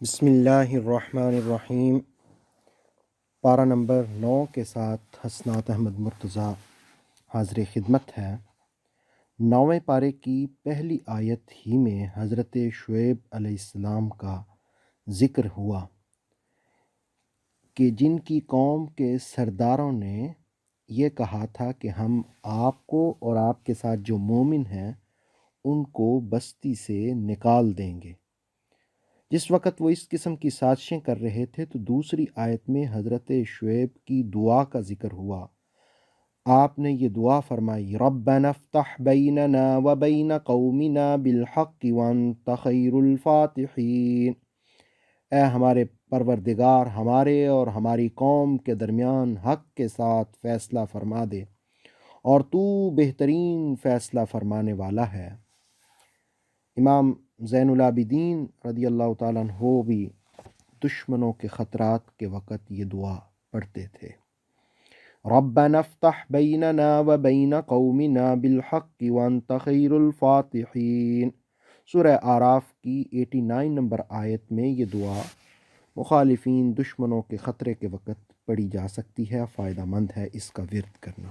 بسم اللہ الرحمن الرحیم۔ پارہ نمبر 9 کے ساتھ حسنات احمد مرتضیٰ حاضر خدمت ہے۔ 9ویں پارے کی پہلی آیت ہی میں حضرت شعیب علیہ السلام کا ذکر ہوا کہ جن کی قوم کے سرداروں نے یہ کہا تھا کہ ہم آپ کو اور آپ کے ساتھ جو مومن ہیں ان کو بستی سے نکال دیں گے۔ جس وقت وہ اس قسم کی سازشیں کر رہے تھے تو دوسری آیت میں حضرت شعیب کی دعا کا ذکر ہوا۔ آپ نے یہ دعا فرمائی، ربنا افتح بیننا وبین قومنا بالحق وانت خیر الفاتحین۔ اے ہمارے پروردگار، ہمارے اور ہماری قوم کے درمیان حق کے ساتھ فیصلہ فرما دے اور تو بہترین فیصلہ فرمانے والا ہے۔ امام زین العابدین رضی اللہ تعالیٰ عنہ بھی دشمنوں کے خطرات کے وقت یہ دعا پڑھتے تھے، ربنا افتح بیننا وبین قومنا بالحق وانت خیر الفاتحین۔ سورہ اعراف کی 89 نمبر آیت میں یہ دعا مخالفین دشمنوں کے خطرے کے وقت پڑھی جا سکتی ہے، فائدہ مند ہے اس کا ورد کرنا۔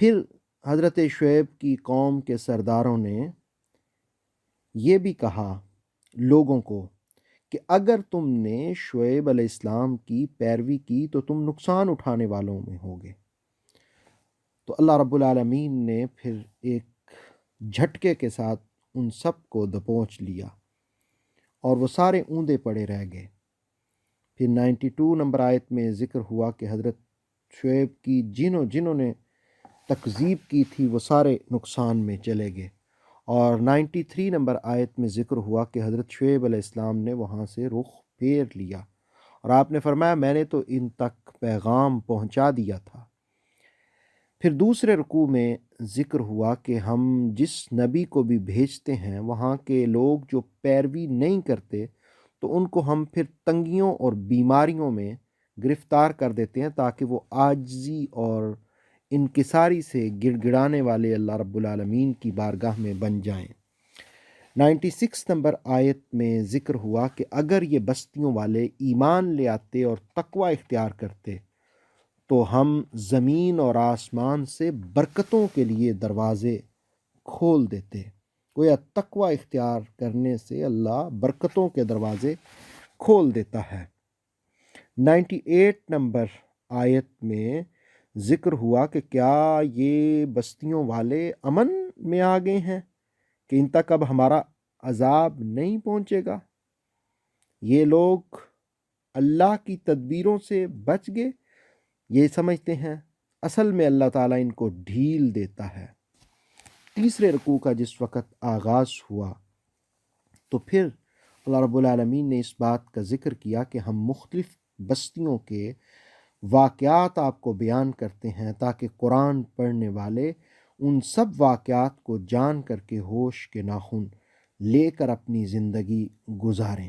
پھر حضرت شعیب کی قوم کے سرداروں نے یہ بھی کہا لوگوں کو کہ اگر تم نے شعیب علیہ السلام کی پیروی کی تو تم نقصان اٹھانے والوں میں ہوگے۔ تو اللہ رب العالمین نے پھر ایک جھٹکے کے ساتھ ان سب کو دبوچ لیا اور وہ سارے اوندے پڑے رہ گئے۔ پھر 92 نمبر آیت میں ذکر ہوا کہ حضرت شعیب کی جنہوں نے تکذیب کی تھی وہ سارے نقصان میں چلے گئے، اور 93 نمبر آیت میں ذکر ہوا کہ حضرت شعیب علیہ السلام نے وہاں سے رخ پھیر لیا اور آپ نے فرمایا میں نے تو ان تک پیغام پہنچا دیا تھا۔ پھر دوسرے رکوع میں ذکر ہوا کہ ہم جس نبی کو بھی بھیجتے ہیں وہاں کے لوگ جو پیروی نہیں کرتے تو ان کو ہم پھر تنگیوں اور بیماریوں میں گرفتار کر دیتے ہیں تاکہ وہ عاجزی اور انکساری سے گڑ گڑانے والے اللہ رب العالمین کی بارگاہ میں بن جائیں۔ 96 نمبر آیت میں ذکر ہوا کہ اگر یہ بستیوں والے ایمان لے آتے اور تقوی اختیار کرتے تو ہم زمین اور آسمان سے برکتوں کے لیے دروازے کھول دیتے۔ گویا تقوی اختیار کرنے سے اللہ برکتوں کے دروازے کھول دیتا ہے۔ 98 نمبر آیت میں ذکر ہوا کہ کیا یہ بستیوں والے امن میں آ گئے ہیں کہ ان تک اب ہمارا عذاب نہیں پہنچے گا؟ یہ لوگ اللہ کی تدبیروں سے بچ گئے، یہ سمجھتے ہیں، اصل میں اللہ تعالیٰ ان کو ڈھیل دیتا ہے۔ تیسرے رکوع کا جس وقت آغاز ہوا تو پھر اللہ رب العالمین نے اس بات کا ذکر کیا کہ ہم مختلف بستیوں کے واقعات آپ کو بیان کرتے ہیں تاکہ قرآن پڑھنے والے ان سب واقعات کو جان کر کے ہوش کے ناخن لے کر اپنی زندگی گزاریں۔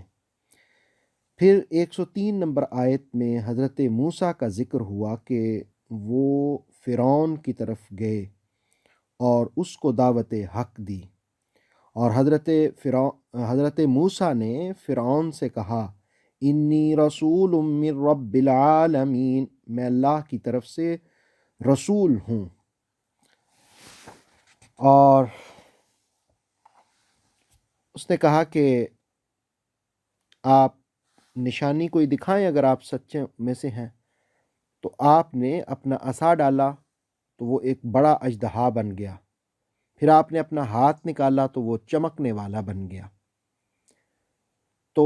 پھر 103 نمبر آیت میں حضرت موسیٰ کا ذکر ہوا کہ وہ فرعون کی طرف گئے اور اس کو دعوت حق دی، اور حضرت موسیٰ نے فرعون سے کہا انی رسول من رب العالمین، میں اللہ کی طرف سے رسول ہوں، اور اس نے کہا کہ آپ نشانی کوئی دکھائیں اگر آپ سچے میں سے ہیں۔ تو آپ نے اپنا عصا ڈالا تو وہ ایک بڑا اژدہا بن گیا، پھر آپ نے اپنا ہاتھ نکالا تو وہ چمکنے والا بن گیا۔ تو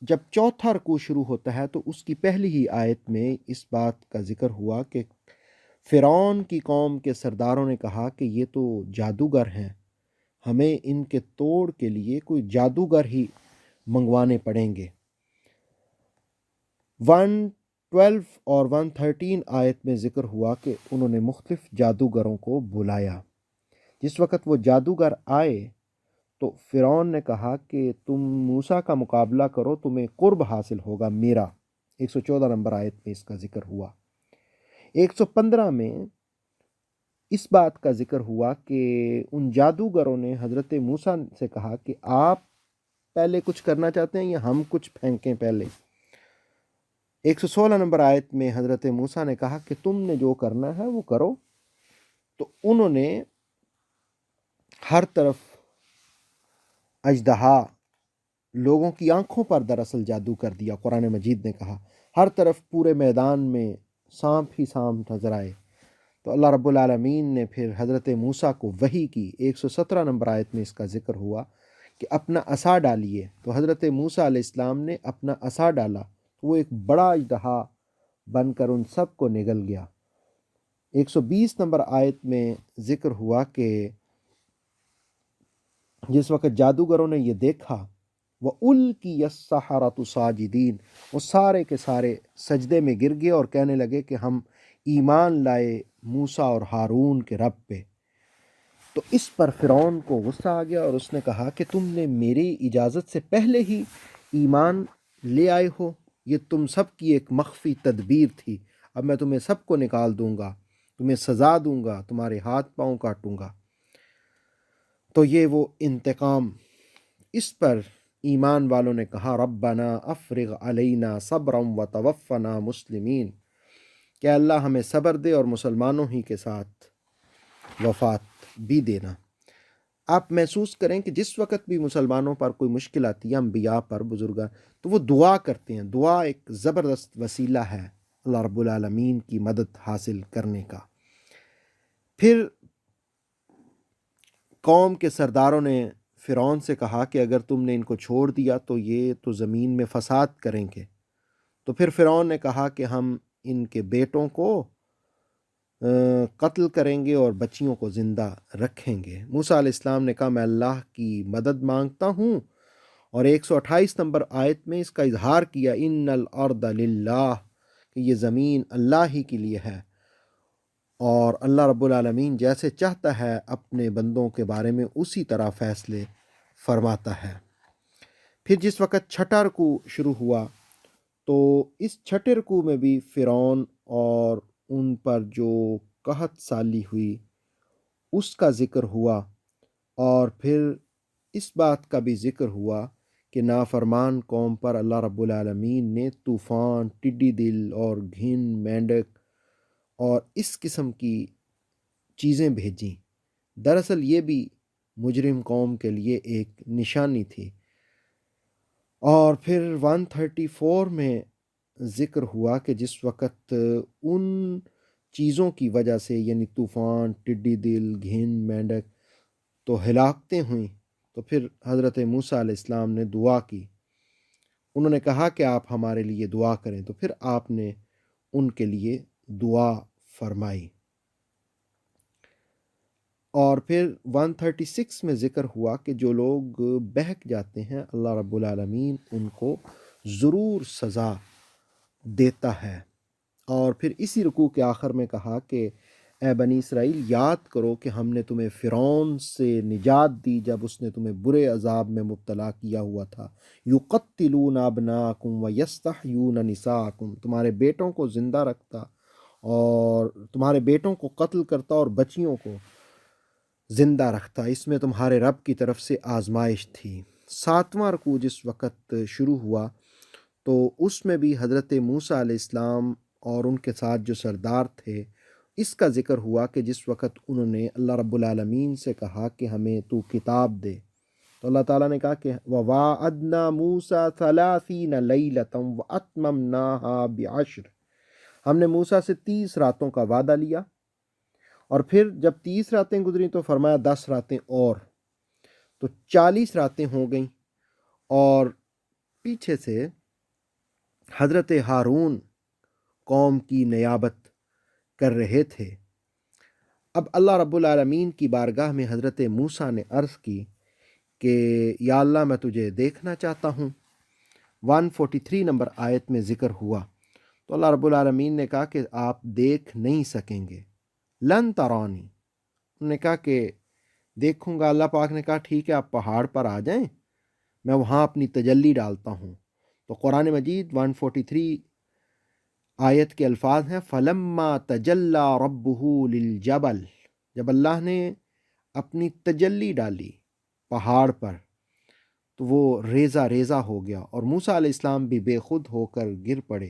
جب چوتھا رکوع شروع ہوتا ہے تو اس کی پہلی ہی آیت میں اس بات کا ذکر ہوا کہ فرعون کی قوم کے سرداروں نے کہا کہ یہ تو جادوگر ہیں، ہمیں ان کے توڑ کے لیے کوئی جادوگر ہی منگوانے پڑیں گے۔ 112 اور 113 آیت میں ذکر ہوا کہ انہوں نے مختلف جادوگروں کو بلایا۔ جس وقت وہ جادوگر آئے تو فرعون نے کہا کہ تم موسیٰ کا مقابلہ کرو، تمہیں قرب حاصل ہوگا میرا۔ 114 نمبر آیت میں اس کا ذکر ہوا۔ 115 میں اس بات کا ذکر ہوا کہ ان جادوگروں نے حضرت موسیٰ سے کہا کہ آپ پہلے کچھ کرنا چاہتے ہیں یا ہم کچھ پھینکیں پہلے؟ 116 نمبر آیت میں حضرت موسیٰ نے کہا کہ تم نے جو کرنا ہے وہ کرو. تو انہوں نے ہر طرف اژدہا لوگوں کی آنکھوں پر دراصل جادو کر دیا. قرآن مجید نے کہا ہر طرف پورے میدان میں سانپ ہی سانپ نظر آئے. تو اللہ رب العالمین نے پھر حضرت موسیٰ کو وحی کی. 117 نمبر آیت میں اس کا ذکر ہوا کہ اپنا عصا ڈالیے. تو حضرت موسیٰ علیہ السلام نے اپنا عصا ڈالا، وہ ایک بڑا اژدہا بن کر ان سب کو نگل گیا. 120 نمبر آیت میں ذکر ہوا کہ جس وقت جادوگروں نے یہ دیکھا وَأُلْقِيَ السَّحَرَةُ سَاجِدِينَ، وہ سارے کے سارے سجدے میں گر گئے اور کہنے لگے کہ ہم ایمان لائے موسیٰ اور ہارون کے رب پہ. تو اس پر فرعون کو غصہ آ گیا اور اس نے کہا کہ تم نے میری اجازت سے پہلے ہی ایمان لے آئے ہو، یہ تم سب کی ایک مخفی تدبیر تھی. اب میں تمہیں سب کو نکال دوں گا، تمہیں سزا دوں گا، تمہارے ہاتھ پاؤں کاٹوں گا. تو یہ وہ انتقام. اس پر ایمان والوں نے کہا ربنا افرغ علینا صبرا وتوفنا مسلمین، کہ اللہ ہمیں صبر دے اور مسلمانوں ہی کے ساتھ وفات بھی دینا. آپ محسوس کریں کہ جس وقت بھی مسلمانوں پر کوئی مشکل آتی ہے، انبیاء پر، بزرگان، تو وہ دعا کرتے ہیں. دعا ایک زبردست وسیلہ ہے اللہ رب العالمین کی مدد حاصل کرنے کا. پھر قوم کے سرداروں نے فرعون سے کہا کہ اگر تم نے ان کو چھوڑ دیا تو یہ تو زمین میں فساد کریں گے. تو پھر فرعون نے کہا کہ ہم ان کے بیٹوں کو قتل کریں گے اور بچیوں کو زندہ رکھیں گے. موسیٰ علیہ السلام نے کہا میں اللہ کی مدد مانگتا ہوں، اور 128 نمبر آیت میں اس کا اظہار کیا ان الارض للہ، کہ یہ زمین اللہ ہی کے لیے ہے اور اللہ رب العالمین جیسے چاہتا ہے اپنے بندوں کے بارے میں اسی طرح فیصلے فرماتا ہے. پھر جس وقت چھٹا رکوع شروع ہوا تو اس چھٹے رکوع میں بھی فرعون اور ان پر جو قحط سالی ہوئی اس کا ذکر ہوا، اور پھر اس بات کا بھی ذکر ہوا کہ نافرمان قوم پر اللہ رب العالمین نے طوفان، ٹڈی دل اور گھن، مینڈک اور اس قسم کی چیزیں بھیجیں. دراصل یہ بھی مجرم قوم کے لیے ایک نشانی تھی. اور پھر 134 میں ذکر ہوا کہ جس وقت ان چیزوں کی وجہ سے، یعنی طوفان، ٹڈی دل، گھن، مینڈک، تو ہلاکتیں ہوئیں، تو پھر حضرت موسیٰ علیہ السلام نے دعا کی. انہوں نے کہا کہ آپ ہمارے لیے دعا کریں، تو پھر آپ نے ان کے لیے دعا فرمائی. اور پھر 136 میں ذکر ہوا کہ جو لوگ بہک جاتے ہیں اللہ رب العالمین ان کو ضرور سزا دیتا ہے. اور پھر اسی رکوع کے آخر میں کہا کہ اے بنی اسرائیل یاد کرو کہ ہم نے تمہیں فرعون سے نجات دی جب اس نے تمہیں برے عذاب میں مبتلا کیا ہوا تھا. یقتلون ابناکم ویستحیون نساءکم، تمہارے بیٹوں کو زندہ رکھتا اور تمہارے بیٹوں کو قتل کرتا اور بچیوں کو زندہ رکھتا. اس میں تمہارے رب کی طرف سے آزمائش تھی. 7واں رکوع جس وقت شروع ہوا تو اس میں بھی حضرت موسیٰ علیہ السلام اور ان کے ساتھ جو سردار تھے اس کا ذکر ہوا کہ جس وقت انہوں نے اللہ رب العالمین سے کہا کہ ہمیں تو کتاب دے، تو اللہ تعالیٰ نے کہا کہ وَوَاعَدْنَا مُوسَىٰ 30 لَيْلَةً وَأَتْمَمْنَاهَا بِعَشْرٍ، ہم نے موسیٰ سے 30 راتوں کا وعدہ لیا، اور پھر جب 30 راتیں گزری تو فرمایا 10 راتیں اور، تو 40 راتیں ہو گئیں. اور پیچھے سے حضرت ہارون قوم کی نیابت کر رہے تھے. اب اللہ رب العالمین کی بارگاہ میں حضرت موسیٰ نے عرض کی کہ یا اللہ میں تجھے دیکھنا چاہتا ہوں. 143 نمبر آیت میں ذکر ہوا تو اللہ رب العالمین نے کہا کہ آپ دیکھ نہیں سکیں گے. لن ترانی، انہوں نے کہا کہ دیکھوں گا. اللہ پاک نے کہا ٹھیک ہے آپ پہاڑ پر آ جائیں، میں وہاں اپنی تجلی ڈالتا ہوں. تو قرآن مجید 143 آیت کے الفاظ ہیں فَلَمَّا تَجَلَّى رَبُّهُ لِلْجَبَلِ، جب اللہ نے اپنی تجلی ڈالی پہاڑ پر تو وہ ریزہ ریزہ ہو گیا اور موسیٰ علیہ السلام بھی بے خود ہو کر گر پڑے۔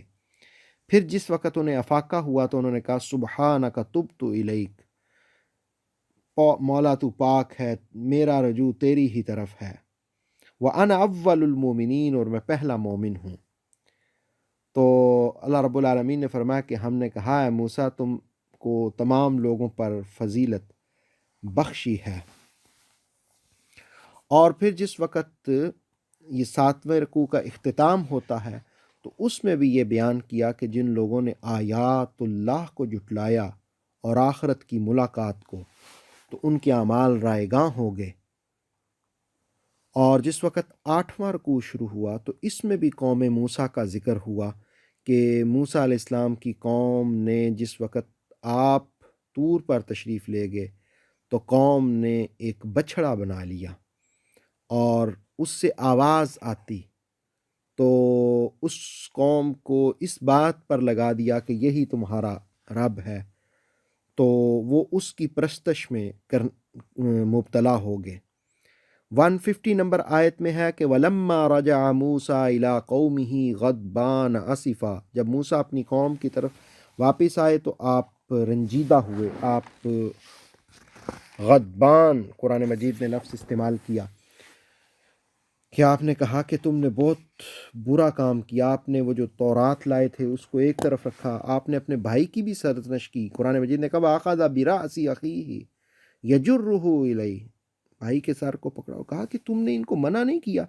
پھر جس وقت انہیں افاقہ ہوا تو انہوں نے کہا سبحانک تبت الیک، مولا تو پاک ہے، میرا رجوع تیری ہی طرف ہے، وَأَنَا أَوَّلُ الْمُؤْمِنِينَ، اور میں پہلا مومن ہوں۔ تو اللہ رب العالمین نے فرمایا کہ ہم نے کہا ہے موسیٰ تم کو تمام لوگوں پر فضیلت بخشی ہے۔ اور پھر جس وقت یہ 7ویں رکوع کا اختتام ہوتا ہے تو اس میں بھی یہ بیان کیا کہ جن لوگوں نے آیات اللہ کو جھٹلایا اور آخرت کی ملاقات کو تو ان کے اعمال رائے گاں ہو گئے۔ اور جس وقت 8واں رکوع شروع ہوا تو اس میں بھی قوم موسیٰ کا ذکر ہوا کہ موسیٰ علیہ السلام کی قوم نے جس وقت آپ طور پر تشریف لے گئے تو قوم نے ایک بچھڑا بنا لیا اور اس سے آواز آتی تو اس قوم کو اس بات پر لگا دیا کہ یہی تمہارا رب ہے، تو وہ اس کی پرستش میں مبتلا ہو گئے۔ 150 نمبر آیت میں ہے کہ وَلَمَّا رَجَعَ مُوسَىٰ إِلَىٰ قَوْمِهِ غَضْبَانَ أَسِفًا، جب موسیٰ اپنی قوم کی طرف واپس آئے تو آپ رنجیدہ ہوئے، آپ غضبان، قرآن مجید نے لفظ استعمال کیا کہ آپ نے کہا کہ تم نے بہت برا کام کیا، آپ نے وہ جو تورات لائے تھے اس کو ایک طرف رکھا، آپ نے اپنے بھائی کی بھی سرزنش کی۔ قرآن مجید نے کہا وَأَخَذَ بِرَأْسِ أَخِيهِ يَجُرُّهُ إِلَيْهِ، بھائی کے سر کو پکڑا اور کہا کہ تم نے ان کو منع نہیں کیا۔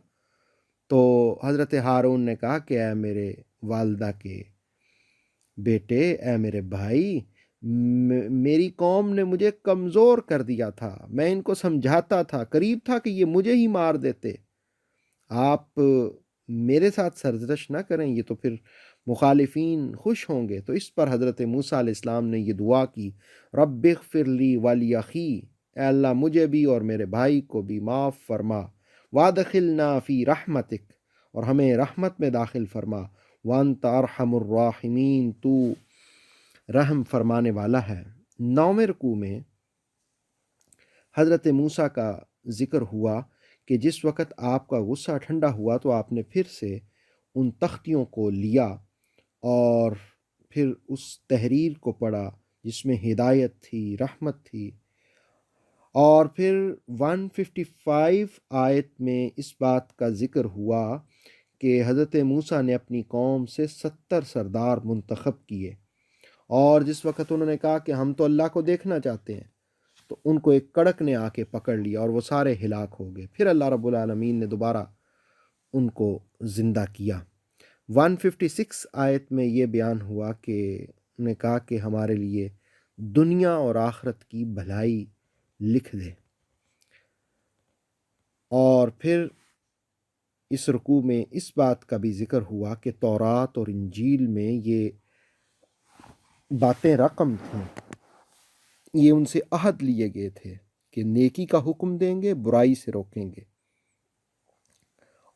تو حضرت ہارون نے کہا کہ اے میرے والدہ کے بیٹے، اے میرے بھائی، میری قوم نے مجھے کمزور کر دیا تھا، میں ان کو سمجھاتا تھا، قریب تھا کہ یہ مجھے ہی مار دیتے، آپ میرے ساتھ سرزنش نہ کریں، یہ تو پھر مخالفین خوش ہوں گے۔ تو اس پر حضرت موسیٰ علیہ السلام نے یہ دعا کی رب اغفر لی ولی، اے اللہ مجھے بھی اور میرے بھائی کو بھی معاف فرما، وادخلنا فی رحمتک، اور ہمیں رحمت میں داخل فرما، وانت ارحم الراحمین، تو رحم فرمانے والا ہے۔ 9ویں رکوع میں حضرت موسیٰ کا ذکر ہوا کہ جس وقت آپ کا غصہ ٹھنڈا ہوا تو آپ نے پھر سے ان تختیوں کو لیا اور پھر اس تحریر کو پڑھا جس میں ہدایت تھی، رحمت تھی۔ اور پھر 155 آیت میں اس بات کا ذکر ہوا کہ حضرت موسیٰ نے اپنی قوم سے 70 سردار منتخب کیے، اور جس وقت انہوں نے کہا کہ ہم تو اللہ کو دیکھنا چاہتے ہیں تو ان کو ایک کڑک نے آ کے پکڑ لیا اور وہ سارے ہلاک ہو گئے۔ پھر اللہ رب العالمین نے دوبارہ ان کو زندہ کیا۔ 156 آیت میں یہ بیان ہوا کہ انہوں نے کہا کہ ہمارے لیے دنیا اور آخرت کی بھلائی لکھ دے۔ اور پھر اس رکوع میں اس بات کا بھی ذکر ہوا کہ تورات اور انجیل میں یہ باتیں رقم تھیں، یہ ان سے عہد لیے گئے تھے کہ نیکی کا حکم دیں گے، برائی سے روکیں گے،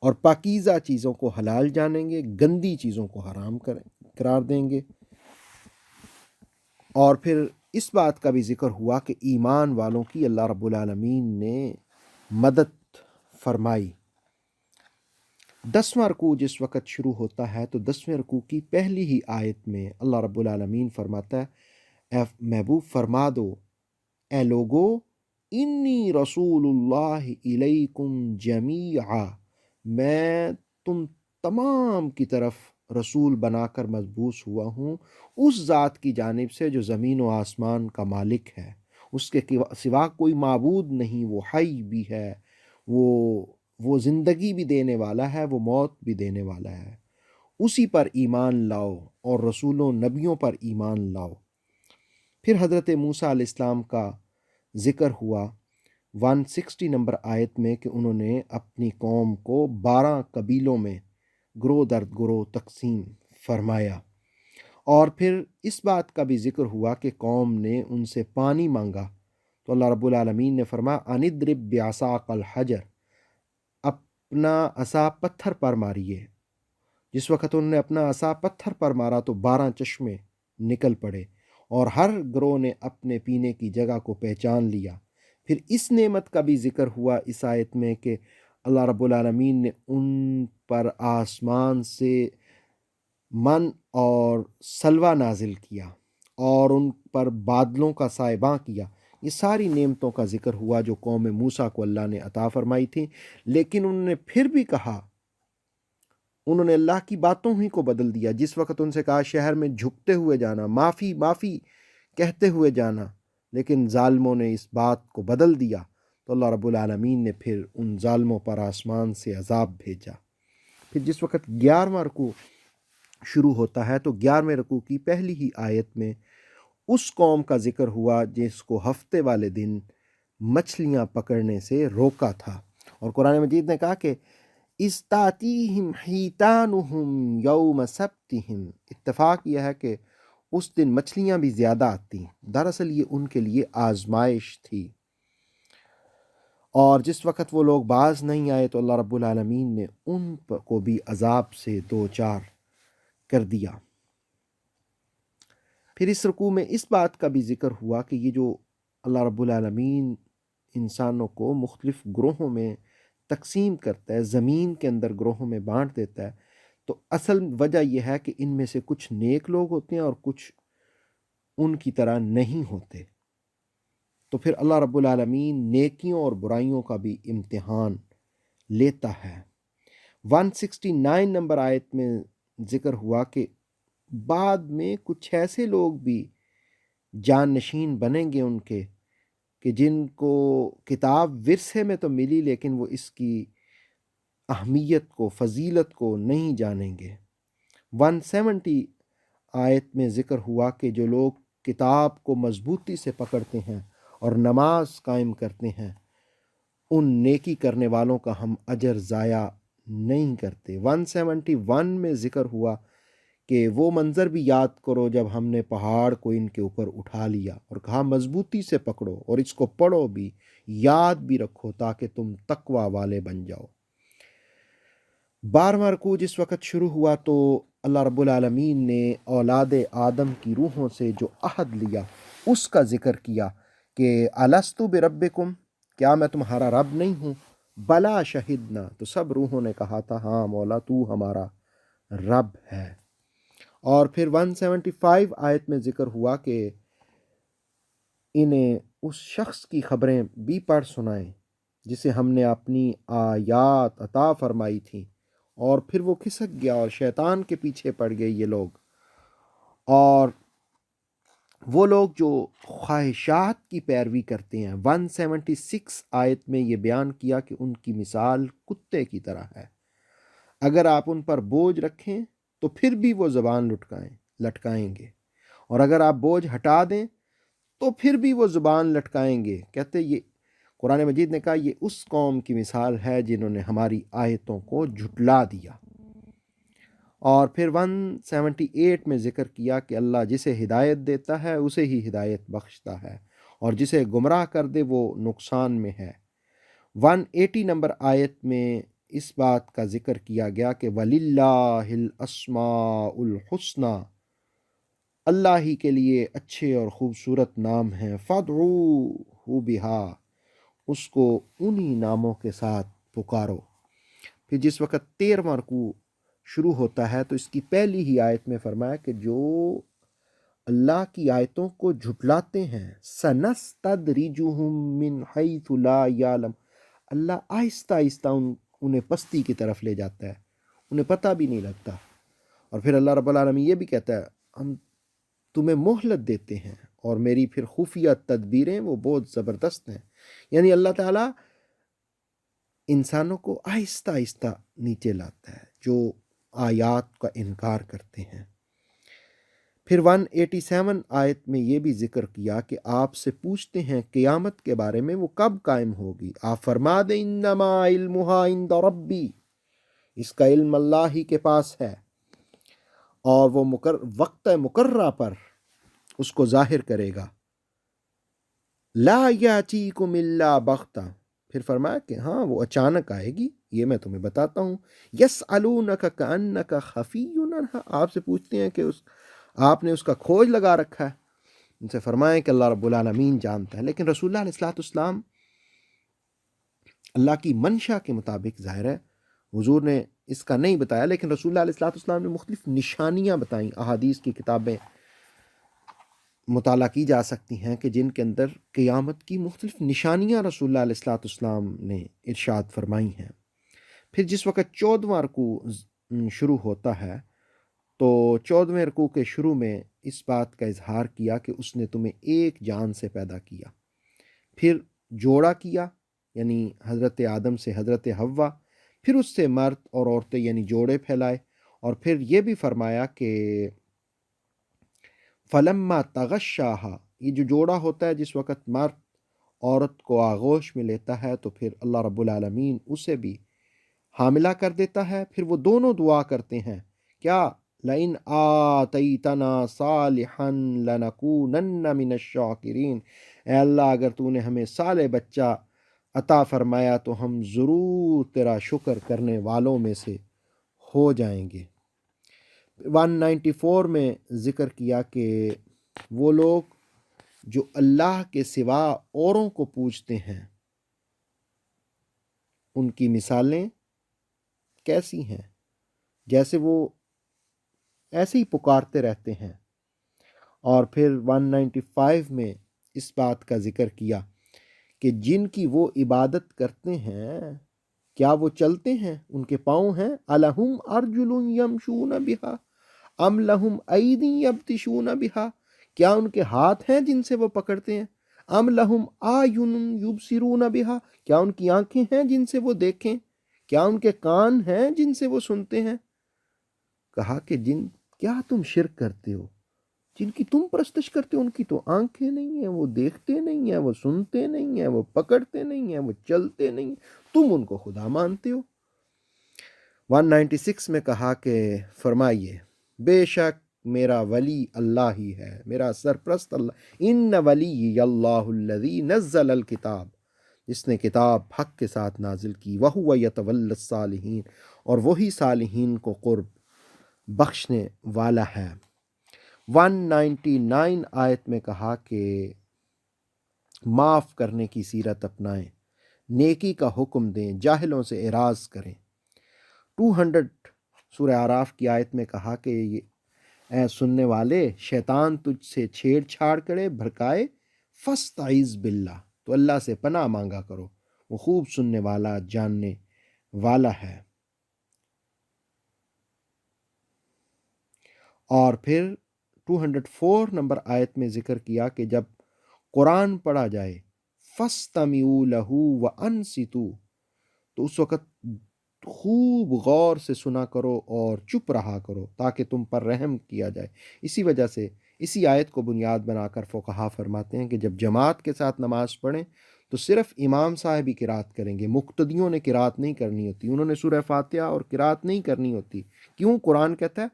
اور پاکیزہ چیزوں کو حلال جانیں گے، گندی چیزوں کو حرام قرار دیں گے۔ اور پھر اس بات کا بھی ذکر ہوا کہ ایمان والوں کی اللہ رب العالمین نے مدد فرمائی۔ 10واں رکوع جس وقت شروع ہوتا ہے تو 10ویں رکوع کی پہلی ہی آیت میں اللہ رب العالمین فرماتا ہے اے محبوب فرما دو اے لوگو انی رسول اللہ الیکم جمیعا، میں تم تمام کی طرف رسول بنا کر مبعوث ہوا ہوں اس ذات کی جانب سے جو زمین و آسمان کا مالک ہے، اس کے سوا کوئی معبود نہیں، وہ حی بھی ہے، وہ زندگی بھی دینے والا ہے، وہ موت بھی دینے والا ہے، اسی پر ایمان لاؤ اور رسولوں نبیوں پر ایمان لاؤ۔ پھر حضرت موسیٰ علیہ السلام کا ذکر ہوا 160 نمبر آیت میں کہ انہوں نے اپنی قوم کو 12 قبیلوں میں گروہ در گروہ تقسیم فرمایا، اور پھر اس بات کا بھی ذکر ہوا کہ قوم نے ان سے پانی مانگا تو اللہ رب العالمین نے فرمایا ان اضرب بعصاک الحجر، اپنا عصا پتھر پر ماریے۔ جس وقت انہوں نے اپنا عصا پتھر پر مارا تو 12 چشمے نکل پڑے اور ہر گروہ نے اپنے پینے کی جگہ کو پہچان لیا۔ پھر اس نعمت کا بھی ذکر ہوا اس آیت میں کہ اللہ رب العالمین نے ان پر آسمان سے من اور سلوہ نازل کیا اور ان پر بادلوں کا سائباں کیا۔ یہ ساری نعمتوں کا ذکر ہوا جو قوم موسیٰ کو اللہ نے عطا فرمائی تھی، لیکن انہوں نے پھر بھی کہا، انہوں نے اللہ کی باتوں ہی کو بدل دیا۔ جس وقت ان سے کہا شہر میں جھکتے ہوئے جانا، معافی معافی کہتے ہوئے جانا، لیکن ظالموں نے اس بات کو بدل دیا، تو اللہ رب العالمین نے پھر ان ظالموں پر آسمان سے عذاب بھیجا۔ پھر جس وقت 11واں رکوع شروع ہوتا ہے تو 11ویں رکوع کی پہلی ہی آیت میں اس قوم کا ذکر ہوا جس کو ہفتے والے دن مچھلیاں پکڑنے سے روکا تھا، اور قرآن مجید نے کہا کہ استاتیہم حیتانہم یوم سبتہم، اتفاق یہ ہے کہ اس دن مچھلیاں بھی زیادہ آتی ہیں، دراصل یہ ان کے لیے آزمائش تھی، اور جس وقت وہ لوگ باز نہیں آئے تو اللہ رب العالمین نے ان کو بھی عذاب سے دوچار کر دیا۔ پھر اس رکوع میں اس بات کا بھی ذکر ہوا کہ یہ جو اللہ رب العالمین انسانوں کو مختلف گروہوں میں تقسیم کرتا ہے، زمین کے اندر گروہوں میں بانٹ دیتا ہے، تو اصل وجہ یہ ہے کہ ان میں سے کچھ نیک لوگ ہوتے ہیں اور کچھ ان کی طرح نہیں ہوتے، تو پھر اللہ رب العالمین نیکیوں اور برائیوں کا بھی امتحان لیتا ہے۔ 169 نمبر آیت میں ذکر ہوا کہ بعد میں کچھ ایسے لوگ بھی جان نشین بنیں گے ان کے کہ جن کو کتاب ورثے میں تو ملی لیکن وہ اس کی اہمیت کو، فضیلت کو نہیں جانیں گے۔ 170 آیت میں ذکر ہوا کہ جو لوگ کتاب کو مضبوطی سے پکڑتے ہیں اور نماز قائم کرتے ہیں، ان نیکی کرنے والوں کا ہم اجر ضائع نہیں کرتے۔ 171 میں ذکر ہوا کہ وہ منظر بھی یاد کرو جب ہم نے پہاڑ کو ان کے اوپر اٹھا لیا اور کہا مضبوطی سے پکڑو اور اس کو پڑھو بھی، یاد بھی رکھو تاکہ تم تقوی والے بن جاؤ۔ 12واں رکوع جس وقت شروع ہوا تو اللہ رب العالمین نے اولاد آدم کی روحوں سے جو عہد لیا اس کا ذکر کیا کہ الست بربکم، کیا میں تمہارا رب نہیں ہوں؟ بلا شہدنا، تو سب روحوں نے کہا تھا ہاں مولا تو ہمارا رب ہے۔ اور پھر 175 آیت میں ذکر ہوا کہ انہیں اس شخص کی خبریں بھی پڑھ سنائیں جسے ہم نے اپنی آیات عطا فرمائی تھیں، اور پھر وہ کھسک گیا اور شیطان کے پیچھے پڑ گئے یہ لوگ، اور وہ لوگ جو خواہشات کی پیروی کرتے ہیں۔ 176 آیت میں یہ بیان کیا کہ ان کی مثال کتے کی طرح ہے، اگر آپ ان پر بوجھ رکھیں تو پھر بھی وہ زبان لٹکائیں گے، اور اگر آپ بوجھ ہٹا دیں تو پھر بھی وہ زبان لٹکائیں گے۔ کہتے یہ قرآن مجید نے کہا یہ اس قوم کی مثال ہے جنہوں نے ہماری آیتوں کو جھٹلا دیا۔ اور پھر 178 میں ذکر کیا کہ اللہ جسے ہدایت دیتا ہے اسے ہی ہدایت بخشتا ہے، اور جسے گمراہ کر دے وہ نقصان میں ہے۔ 180 نمبر آیت میں اس بات کا ذکر کیا گیا کہ وَلِلَّهِ الْأَسْمَاءُ الْحُسْنَى، اللہ ہی کے لیے اچھے اور خوبصورت نام ہیں، فَادْعُوهُ بِهَا، اس کو انہی ناموں کے ساتھ پکارو۔ پھر جس وقت 13واں رکوع شروع ہوتا ہے تو اس کی پہلی ہی آیت میں فرمایا کہ جو اللہ کی آیتوں کو جھٹلاتے ہیں سَنَسْتَدْرِجُهُم مِّنْ حَيْثُ لَا يَعْلَمُونَ، اللہ آہستہ آہستہ انہیں پستی کی طرف لے جاتا ہے، انہیں پتہ بھی نہیں لگتا۔ اور پھر اللہ رب العالمین یہ بھی کہتا ہے ہم تمہیں مہلت دیتے ہیں اور میری پھر خفیہ تدبیریں وہ بہت زبردست ہیں، یعنی اللہ تعالیٰ انسانوں کو آہستہ آہستہ نیچے لاتا ہے جو آیات کا انکار کرتے ہیں۔ پھر 187 آیت میں یہ بھی ذکر کیا کہ آپ سے پوچھتے ہیں قیامت کے بارے میں وہ کب قائم ہوگی، آپ فرما دیں انما علمها عند ربی، اس کا علم اللہ ہی کے پاس ہے، اور وہ وقت مقررہ پر اس کو ظاہر کرے گا۔ لا یاتیکم الا بغتہ، پھر فرمایا کہ ہاں وہ اچانک آئے گی، یہ میں تمہیں بتاتا ہوں۔ یسألونک کأنک خفی عنہا، آپ سے پوچھتے ہیں کہ آپ نے اس کا کھوج لگا رکھا ہے، ان سے فرمائیں کہ اللہ رب العالمین جانتا ہے، لیکن رسول اللہ علیہ الصلوۃ والسلام اللہ کی منشا کے مطابق ظاہر ہے حضور نے اس کا نہیں بتایا، لیکن رسول اللہ علیہ الصلوۃ والسلام نے مختلف نشانیاں بتائیں۔ احادیث کی کتابیں مطالعہ کی جا سکتی ہیں کہ جن کے اندر قیامت کی مختلف نشانیاں رسول اللہ علیہ الصلوۃ والسلام نے ارشاد فرمائی ہیں۔ پھر جس وقت 14واں رکوع شروع ہوتا ہے تو 14ویں رکوع کے شروع میں اس بات کا اظہار کیا کہ اس نے تمہیں ایک جان سے پیدا کیا، پھر جوڑا کیا یعنی حضرت آدم سے حضرت حوا، پھر اس سے مرد اور عورتیں یعنی جوڑے پھیلائے، اور پھر یہ بھی فرمایا کہ فلما تغشاہا، یہ جو جوڑا ہوتا ہے جس وقت مرد عورت کو آغوش میں لیتا ہے تو پھر اللہ رب العالمین اسے بھی حاملہ کر دیتا ہے۔ پھر وہ دونوں دعا کرتے ہیں کیا؟ لئن آتیتنا صالحا لنکونن من الشاکرین، اے اللہ اگر تو نے ہمیں صالح بچہ عطا فرمایا تو ہم ضرور تیرا شکر کرنے والوں میں سے ہو جائیں گے۔ 194 میں ذکر کیا کہ وہ لوگ جو اللہ کے سوا اوروں کو پوجتے ہیں ان کی مثالیں کیسی ہیں، جیسے وہ ایسے ہی پکارتے رہتے ہیں۔ اور پھر 195 میں اس بات کا ذکر کیا کہ جن کی وہ عبادت کرتے ہیں کیا وہ چلتے ہیں، ان کے پاؤں ہیں؟ الہم ارجل یمشون بہا ام لہم ایدی یبطشون بہا، کیا ان کے ہاتھ ہیں جن سے وہ پکڑتے ہیں؟ ام لہم اعین یبصرون بہا، کیا ان کی آنکھیں ہیں جن سے وہ دیکھیں؟ کیا ان کے کان ہیں جن سے وہ سنتے ہیں؟ کہا کہ کیا تم شرک کرتے ہو، جن کی تم پرستش کرتے ہو ان کی تو آنکھیں نہیں ہیں، وہ دیکھتے نہیں ہیں، وہ سنتے نہیں ہیں، وہ پکڑتے نہیں ہیں، وہ چلتے نہیں ہیں، تم ان کو خدا مانتے ہو۔ 196 میں کہا کہ فرمائیے بے شک میرا ولی اللہ ہی ہے، میرا سرپرست اللہ، ان ولی اللہ الذی نزل الکتاب، جس نے کتاب حق کے ساتھ نازل کی، وہو یتولی الصالحین، اور وہی صالحین کو قرب بخشنے والا ہے۔ 199 آیت میں کہا کہ معاف کرنے کی سیرت اپنائیں، نیکی کا حکم دیں، جاہلوں سے اعراض کریں۔ 200 سورہ اعراف کی آیت میں کہا کہ اے سننے والے، شیطان تجھ سے چھیڑ چھاڑ کرے، بھڑکائے، فاستعذ باللہ، تو اللہ سے پناہ مانگا کرو، وہ خوب سننے والا جاننے والا ہے۔ اور پھر 204 نمبر آیت میں ذکر کیا کہ جب قرآن پڑھا جائے فَاسْتَمِعُوا لَهُ وَأَنصِتُوا، تو اس وقت خوب غور سے سنا کرو اور چپ رہا کرو تاکہ تم پر رحم کیا جائے۔ اسی وجہ سے اسی آیت کو بنیاد بنا کر فقہا فرماتے ہیں کہ جب جماعت کے ساتھ نماز پڑھیں تو صرف امام صاحب ہی قرات کریں گے، مقتدیوں نے قرات نہیں کرنی ہوتی، انہوں نے سورہ فاتحہ اور قرات نہیں کرنی ہوتی۔ کیوں؟ قرآن کہتا ہے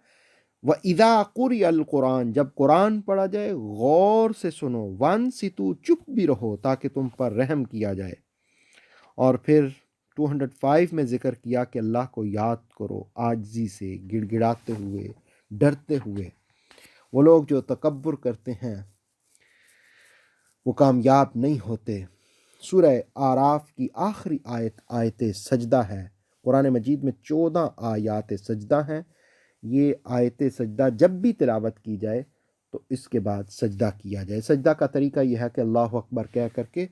وَإِذَا قُرِئَ الْقُرْآنُ، جب قرآن پڑھا جائے غور سے سنو، وَانصِتُوا، چپ بھی رہو تاکہ تم پر رحم کیا جائے۔ اور پھر 205 میں ذکر کیا کہ اللہ کو یاد کرو عاجزی سے، گڑ گڑاتے ہوئے، ڈرتے ہوئے۔ وہ لوگ جو تکبر کرتے ہیں وہ کامیاب نہیں ہوتے۔ سورہ اعراف کی آخری آیت آیت سجدہ ہے۔ قرآن مجید میں 14 آیات سجدہ ہیں۔ یہ آیت سجدہ جب بھی تلاوت کی جائے تو اس کے بعد سجدہ کیا جائے۔ سجدہ کا طریقہ یہ ہے کہ اللہ اکبر کہہ کر کے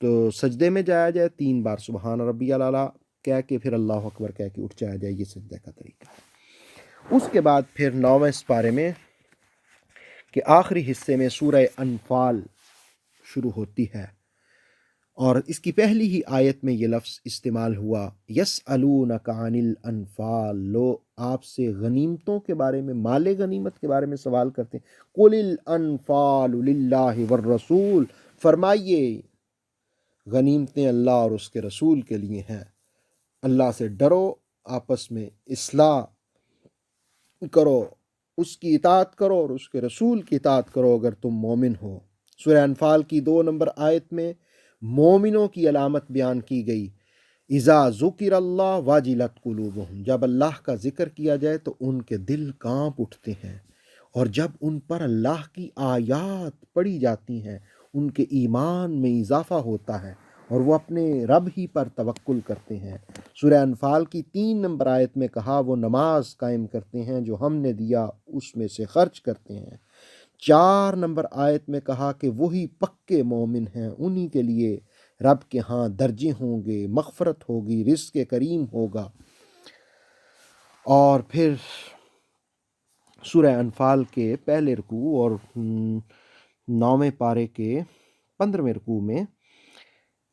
تو سجدے میں جایا جائے، 3 بار سبحان ربی الاعلیٰ کہہ کے پھر اللہ اکبر کہہ کے اٹھ جایا جائے، یہ سجدہ کا طریقہ ہے۔ اس کے بعد پھر 9ویں سپارے میں کہ آخری حصے میں سورہ انفال شروع ہوتی ہے، اور اس کی پہلی ہی آیت میں یہ لفظ استعمال ہوا یسألونک عن الانفال، لو آپ سے غنیمتوں کے بارے میں، مال غنیمت کے بارے میں سوال کرتے ہیں۔ قل الانفال للہ والرسول، فرمائیے غنیمتیں اللہ اور اس کے رسول کے لیے ہیں۔ اللہ سے ڈرو، آپس میں اصلاح کرو، اس کی اطاعت کرو اور اس کے رسول کی اطاعت کرو اگر تم مومن ہو۔ سورہ انفال کی 2 نمبر آیت میں مومنوں کی علامت بیان کی گئی، اذا ذکر اللہ واجلت قلوبہم، جب اللہ کا ذکر کیا جائے تو ان کے دل کانپ اٹھتے ہیں، اور جب ان پر اللہ کی آیات پڑھی جاتی ہیں ان کے ایمان میں اضافہ ہوتا ہے اور وہ اپنے رب ہی پر توکل کرتے ہیں۔ سورہ انفال کی 3 نمبر آیت میں کہا وہ نماز قائم کرتے ہیں، جو ہم نے دیا اس میں سے خرچ کرتے ہیں۔ 4 نمبر آیت میں کہا کہ وہی پکے مومن ہیں، انہی کے لیے رب کے ہاں درجے ہوں گے، مغفرت ہوگی، رزق کریم ہوگا۔ اور پھر سورہ انفال کے پہلے رکوع اور 9ویں پارے کے 15ویں رکوع میں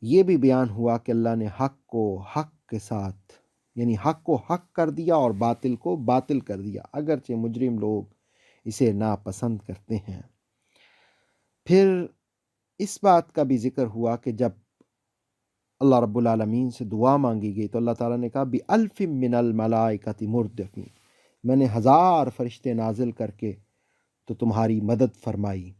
یہ بھی بیان ہوا کہ اللہ نے حق کو حق کے ساتھ، یعنی حق کو حق کر دیا اور باطل کو باطل کر دیا، اگرچہ مجرم لوگ اسے ناپسند کرتے ہیں۔ پھر اس بات کا بھی ذکر ہوا کہ جب اللہ رب العالمین سے دعا مانگی گئی تو اللہ تعالیٰ نے کہا بِأَلْفٍ مِّنَ الْمَلَائِكَةِ مُرْدِفِينَ، میں نے 1000 فرشتے نازل کر کے تو تمہاری مدد فرمائی،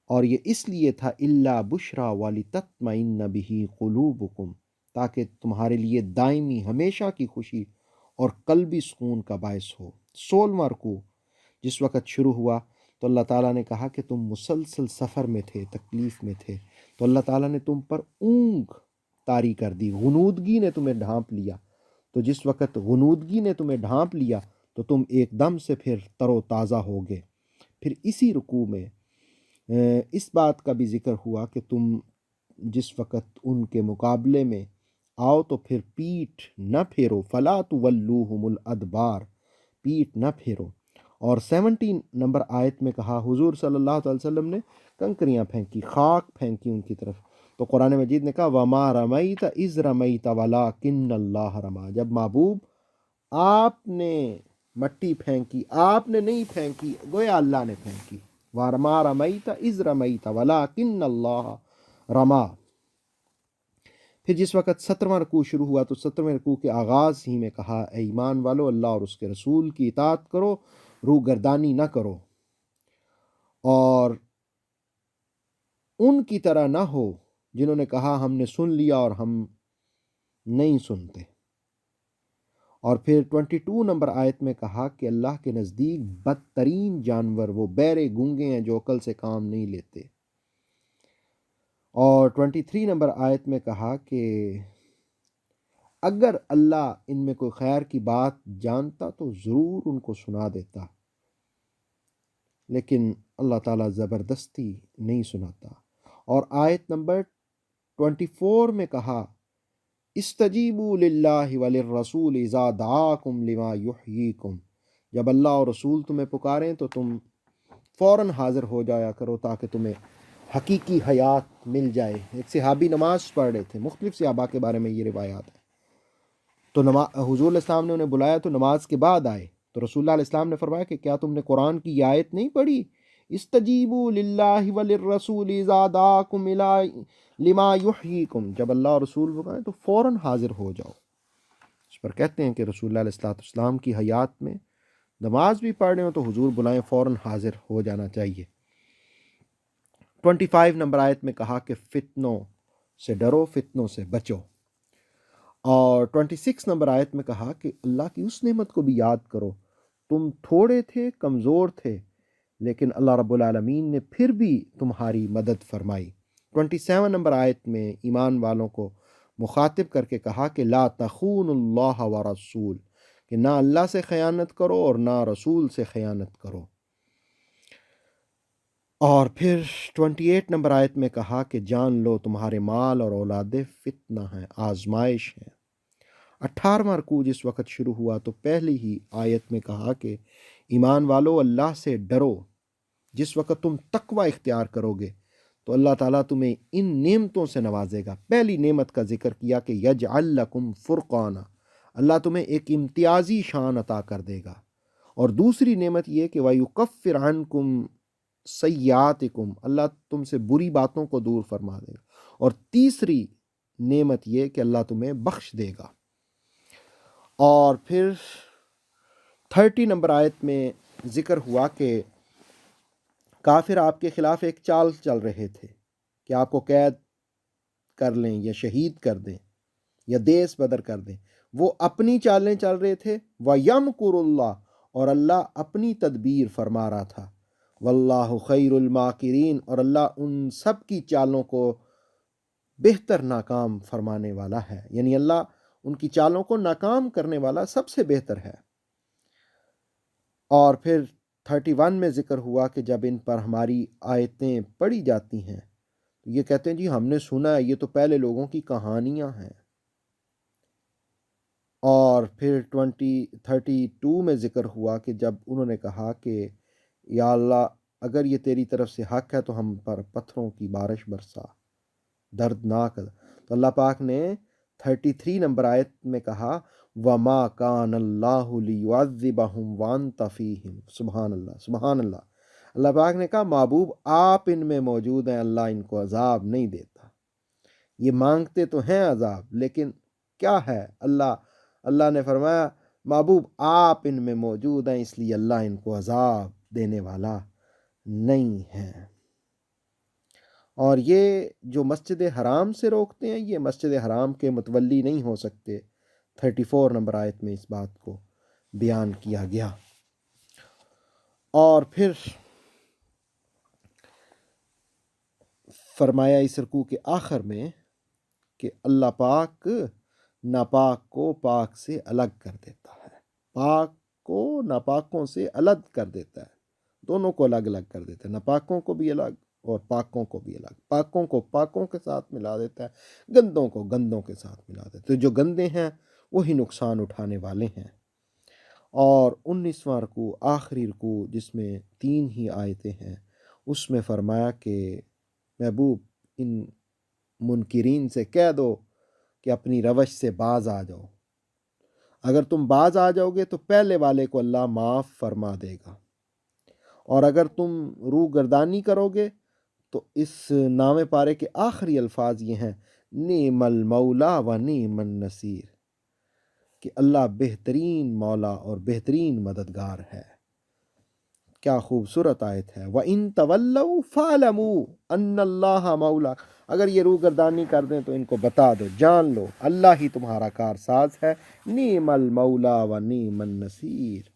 اور یہ اس لیے تھا إِلَّا بُشْرَىٰ وَلِتَطْمَئِنَّ بِهِ قُلُوبُكُمْ، تاکہ تمہارے لیے دائمی ہمیشہ کی خوشی اور قلبی سکون کا باعث ہو۔ 16واں رکوع جس وقت شروع ہوا تو اللہ تعالیٰ نے کہا کہ تم مسلسل سفر میں تھے، تکلیف میں تھے، تو اللہ تعالیٰ نے تم پر اونگ طاری کر دی، غنودگی نے تمہیں ڈھانپ لیا۔ تو جس وقت غنودگی نے تمہیں ڈھانپ لیا تو تم ایک دم سے پھر تر و تازہ ہو گئے۔ پھر اسی رکوع میں اس بات کا بھی ذکر ہوا کہ تم جس وقت ان کے مقابلے میں آؤ تو پھر پیٹھ نہ پھیرو، فلا تولوہم الادبار، پیٹھ نہ پھیرو۔ اور 17 نمبر آیت میں کہا حضور صلی اللہ علیہ وسلم نے کنکریاں پھینکی، خاک پھینکی ان کی طرف، تو قرآن مجید نے کہا وَمَا رَمَيْتَ إِذْ رَمَيْتَ وَلَٰكِنَّ اللَّهَ رَمَىٰ، جب محبوب آپ نے مٹی پھینکی، آپ نے نہیں پھینکی، گویا اللہ نے پھینکی۔ وَمَا رَمَيْتَ إِذْ رَمَيْتَ وَلَٰكِنَّ اللَّهَ رَمَىٰ۔ پھر جس وقت 17واں رکوع شروع ہوا تو 17ویں رکوع کے آغاز ہی میں کہا اے ایمان والو اللہ اور اس کے رسول کی اطاعت کرو، روگردانی نہ کرو، اور ان کی طرح نہ ہو جنہوں نے کہا ہم نے سن لیا اور ہم نہیں سنتے۔ اور پھر 22 نمبر آیت میں کہا کہ اللہ کے نزدیک بدترین جانور وہ بہرے گونگے ہیں جو عقل سے کام نہیں لیتے۔ اور 23 نمبر آیت میں کہا کہ اگر اللہ ان میں کوئی خیر کی بات جانتا تو ضرور ان کو سنا دیتا، لیکن اللہ تعالیٰ زبردستی نہیں سناتا۔ اور آیت نمبر 24 میں کہا استجیبوا للہ وللرسول اذا دعاکم لما یحییکم، جب اللہ اور رسول تمہیں پکاریں تو تم فوراً حاضر ہو جایا کرو تاکہ تمہیں حقیقی حیات مل جائے۔ ایک صحابی نماز پڑھ رہے تھے، مختلف صحابہ کے بارے میں یہ روایات ہے، تو حضور علیہ السلام نے انہیں بلایا تو نماز کے بعد آئے، تو رسول اللہ علیہ السلام نے فرمایا کہ کیا تم نے قرآن کی یہ آیت نہیں پڑھی استجیبوا للہ وللرسول اذا دعاکم لما یحییکم، جب اللہ اور رسول پکاریں تو فوراً حاضر ہو جاؤ۔ اس پر کہتے ہیں کہ رسول اللہ علیہ السلام کی حیات میں نماز بھی پڑھ رہے ہوں تو حضور بلائیں فوراً حاضر ہو جانا چاہیے۔ 25 نمبر آیت میں کہا کہ فتنوں سے ڈرو، فتنوں سے بچو۔ اور 26 نمبر آیت میں کہا کہ اللہ کی اس نعمت کو بھی یاد کرو، تم تھوڑے تھے، کمزور تھے، لیکن اللہ رب العالمین نے پھر بھی تمہاری مدد فرمائی۔ 27 نمبر آیت میں ایمان والوں کو مخاطب کر کے کہا کہ لا تخونوا اللہ ورسول، کہ نہ اللہ سے خیانت کرو اور نہ رسول سے خیانت کرو۔ اور پھر 28 نمبر آیت میں کہا کہ جان لو تمہارے مال اور اولادیں فتنہ ہیں، آزمائش ہیں۔ 18واں رکوع جس وقت شروع ہوا تو پہلی ہی آیت میں کہا کہ ایمان والو اللہ سے ڈرو، جس وقت تم تقوی اختیار کرو گے تو اللہ تعالیٰ تمہیں ان نعمتوں سے نوازے گا۔ پہلی نعمت کا ذکر کیا کہ یجعل لکم فرقانا، اللہ تمہیں ایک امتیازی شان عطا کر دے گا، اور دوسری نعمت یہ کہ وَيُكَفِّرْ عَنْكُمْ سیئاتکم، اللہ تم سے بری باتوں کو دور فرما دے گا، اور تیسری نعمت یہ کہ اللہ تمہیں بخش دے گا۔ اور پھر 30 نمبر آیت میں ذکر ہوا کہ کافر آپ کے خلاف ایک چال چل رہے تھے کہ آپ کو قید کر لیں یا شہید کر دیں یا دیس بدر کر دیں، وہ اپنی چالیں چل رہے تھے، وَيَمْكُرُ اللَّهُ، اور اللہ اپنی تدبیر فرما رہا تھا، وَاللَّهُ خَيْرُ الْمَاكِرِينَ، اور اللہ ان سب کی چالوں کو بہتر ناکام فرمانے والا ہے، یعنی اللہ ان کی چالوں کو ناکام کرنے والا سب سے بہتر ہے۔ اور پھر 31 میں ذکر ہوا کہ جب ان پر ہماری آیتیں پڑھی جاتی ہیں تو یہ کہتے ہیں جی ہم نے سنا ہے، یہ تو پہلے لوگوں کی کہانیاں ہیں۔ اور پھر 32 میں ذکر ہوا کہ جب انہوں نے کہا کہ یا اللہ اگر یہ تیری طرف سے حق ہے تو ہم پر پتھروں کی بارش برسا، دردناک۔ تو اللہ پاک نے 33 نمبر آیت میں کہا وَمَا كَانَ اللَّهُ لِيُعَذِّبَهُمْ وَأَنْتَ فِيهِمْ، سبحان اللہ سبحان اللہ۔ اللہ پاک نے کہا محبوب آپ ان میں موجود ہیں، اللہ ان کو عذاب نہیں دیتا۔ یہ مانگتے تو ہیں عذاب، لیکن کیا ہے، اللہ نے فرمایا محبوب آپ ان میں موجود ہیں، اس لیے اللہ ان کو عذاب دینے والا نہیں ہے۔ اور یہ جو مسجد حرام سے روکتے ہیں یہ مسجد حرام کے متولی نہیں ہو سکتے۔ 34 نمبر آیت میں اس بات کو بیان کیا گیا۔ اور پھر فرمایا اس رکوع کے آخر میں کہ اللہ پاک ناپاک کو پاک سے الگ کر دیتا ہے، پاک کو ناپاکوں سے الگ کر دیتا ہے، دونوں کو الگ الگ کر دیتا ہے، ناپاکوں کو بھی الگ اور پاکوں کو بھی الگ، پاکوں کو پاکوں کے ساتھ ملا دیتا ہے، گندوں کو گندوں کے ساتھ ملا دیتا ہے۔ جو گندے ہیں وہی نقصان اٹھانے والے ہیں۔ اور 19واں رکوع آخری رکوع جس میں 3 ہی آیتیں ہیں، اس میں فرمایا کہ محبوب ان منکرین سے کہہ دو کہ اپنی روش سے باز آ جاؤ، اگر تم باز آ جاؤ گے تو پہلے والے کو اللہ معاف فرما دے گا، اور اگر تم روح گردانی کرو گے تو اس نامے پارے کے آخری الفاظ یہ ہیں نعم المولا و نعم النصیر، کہ اللہ بہترین مولا اور بہترین مددگار ہے۔ کیا خوبصورت آیت ہے، وَإِن تَوَلَّوْا فَاعْلَمُوا أَنَّ اللَّهَ مَوْلَاكُمْ، اگر یہ روح گردانی کر دیں تو ان کو بتا دو، جان لو اللہ ہی تمہارا کارساز ہے، نعم المولا و نعم النصیر۔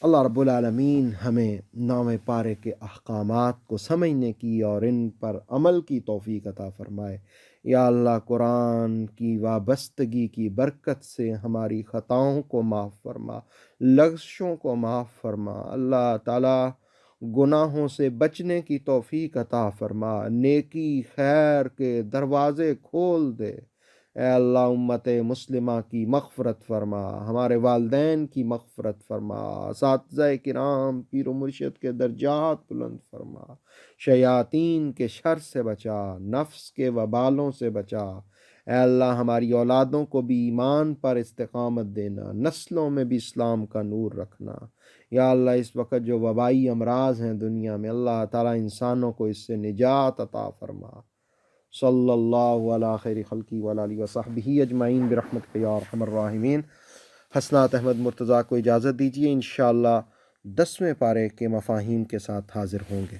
اللہ رب العالمین ہمیں نام پارے کے احکامات کو سمجھنے کی اور ان پر عمل کی توفیق عطا فرمائے۔ یا اللہ قرآن کی وابستگی کی برکت سے ہماری خطاؤں کو معاف فرما، لغزشوں کو معاف فرما۔ اللہ تعالیٰ گناہوں سے بچنے کی توفیق عطا فرما، نیکی خیر کے دروازے کھول دے۔ اے اللہ امت مسلمہ کی مغفرت فرما، ہمارے والدین کی مغفرت فرما، اساتذہ کرام پیر و مرشد کے درجات بلند فرما، شیاطین کے شر سے بچا، نفس کے وبالوں سے بچا۔ اے اللہ ہماری اولادوں کو بھی ایمان پر استقامت دینا، نسلوں میں بھی اسلام کا نور رکھنا۔ یا اللہ اس وقت جو وبائی امراض ہیں دنیا میں، اللہ تعالیٰ انسانوں کو اس سے نجات عطا فرما۔ صلی اللہ علی خیر خلقی وعلی آلہ وصحبہ اجمعین برحمتک یا ارحم الراحمین۔ حسنات احمد مرتضیٰ کو اجازت دیجیے، انشاءاللہ 10ویں پارے کے مفاہیم کے ساتھ حاضر ہوں گے۔